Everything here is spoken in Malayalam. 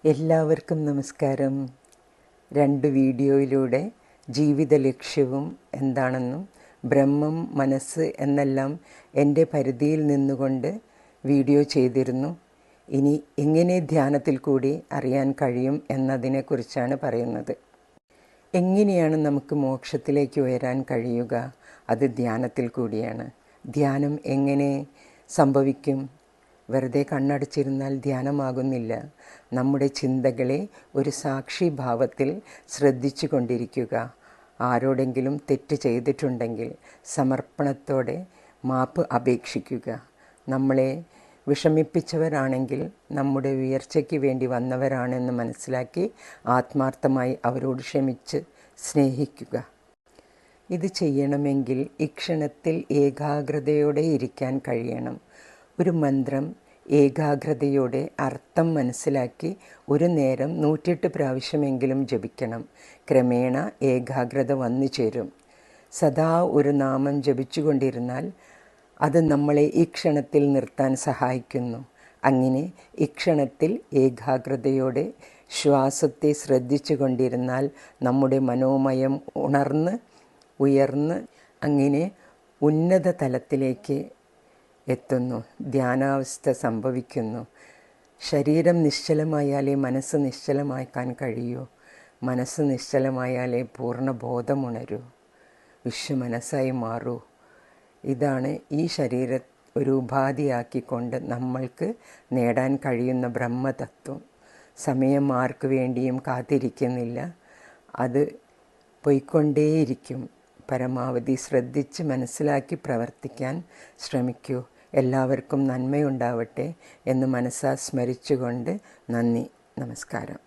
എല്ലാവർക്കും നമസ്കാരം. 2 വീഡിയോയിലൂടെ ജീവിത ലക്ഷ്യവും എന്താണെന്നും ബ്രഹ്മം, മനസ്സ് എന്നെല്ലാം എൻ്റെ പരിധിയിൽ നിന്നുകൊണ്ട് വീഡിയോ ചെയ്തിരുന്നു. ഇനി എങ്ങനെ ധ്യാനത്തിൽ കൂടി അറിയാൻ കഴിയും എന്നതിനെക്കുറിച്ചാണ് പറയുന്നത്. എങ്ങനെയാണ് നമുക്ക് മോക്ഷത്തിലേക്ക് ഉയരാൻ കഴിയുക? അത് ധ്യാനത്തിൽ കൂടിയാണ്. ധ്യാനം എങ്ങനെ സംഭവിക്കും? വെറുതെ കണ്ണടച്ചിരുന്നാൽ ധ്യാനമാകുന്നില്ല. നമ്മുടെ ചിന്തകളെ ഒരു സാക്ഷിഭാവത്തിൽ ശ്രദ്ധിച്ചു കൊണ്ടിരിക്കുക. ആരോടെങ്കിലും തെറ്റ് ചെയ്തിട്ടുണ്ടെങ്കിൽ സമർപ്പണത്തോടെ മാപ്പ് അപേക്ഷിക്കുക. നമ്മളെ വിഷമിപ്പിച്ചവരാണെങ്കിൽ നമ്മുടെ ഉയർച്ചയ്ക്ക് വേണ്ടി വന്നവരാണെന്ന് മനസ്സിലാക്കി ആത്മാർത്ഥമായി അവരോട് ക്ഷമിച്ച് സ്നേഹിക്കുക. ഇത് ചെയ്യണമെങ്കിൽ ഈ ക്ഷണത്തിൽ ഏകാഗ്രതയോടെ ഇരിക്കാൻ കഴിയണം. ഒരു മന്ത്രം ഏകാഗ്രതയോടെ അർത്ഥം മനസ്സിലാക്കി ഒരു നേരം 108 പ്രാവശ്യമെങ്കിലും ജപിക്കണം. ക്രമേണ ഏകാഗ്രത വന്നു ചേരും. സദാ ഒരു നാമം ജപിച്ചുകൊണ്ടിരുന്നാൽ അത് നമ്മളെ ഈ ക്ഷണത്തിൽ നിർത്താൻ സഹായിക്കുന്നു. അങ്ങനെ ഈ ക്ഷണത്തിൽ ഏകാഗ്രതയോടെ ശ്വാസത്തെ ശ്രദ്ധിച്ചു കൊണ്ടിരുന്നാൽ നമ്മുടെ മനോമയം ഉയർന്ന് അങ്ങനെ ഉന്നത തലത്തിലേക്ക് എത്തുന്നു. ധ്യാനാവസ്ഥ സംഭവിക്കുന്നു. ശരീരം നിശ്ചലമായാലേ മനസ്സ് നിശ്ചലമാക്കാൻ കഴിയൂ. മനസ്സ് നിശ്ചലമായാലേ പൂർണ്ണബോധമുണരൂ, വിശ്വമനസ്സായി മാറൂ. ഇതാണ് ഈ ശരീരം ഒരു ഉപാധിയാക്കിക്കൊണ്ട് നമ്മൾക്ക് നേടാൻ കഴിയുന്ന ബ്രഹ്മതത്വം. സമയം ആർക്കു വേണ്ടിയും കാത്തിരിക്കുന്നില്ല, അത് പോയിക്കൊണ്ടേയിരിക്കും. പരമാവധി ശ്രദ്ധിച്ച് മനസ്സിലാക്കി പ്രവർത്തിക്കാൻ ശ്രമിക്കൂ. എല്ലാവർക്കും നന്മയുണ്ടാവട്ടെ എന്ന് മനസ്സാ സ്മരിച്ചുകൊണ്ട് നന്ദി, നമസ്കാരം.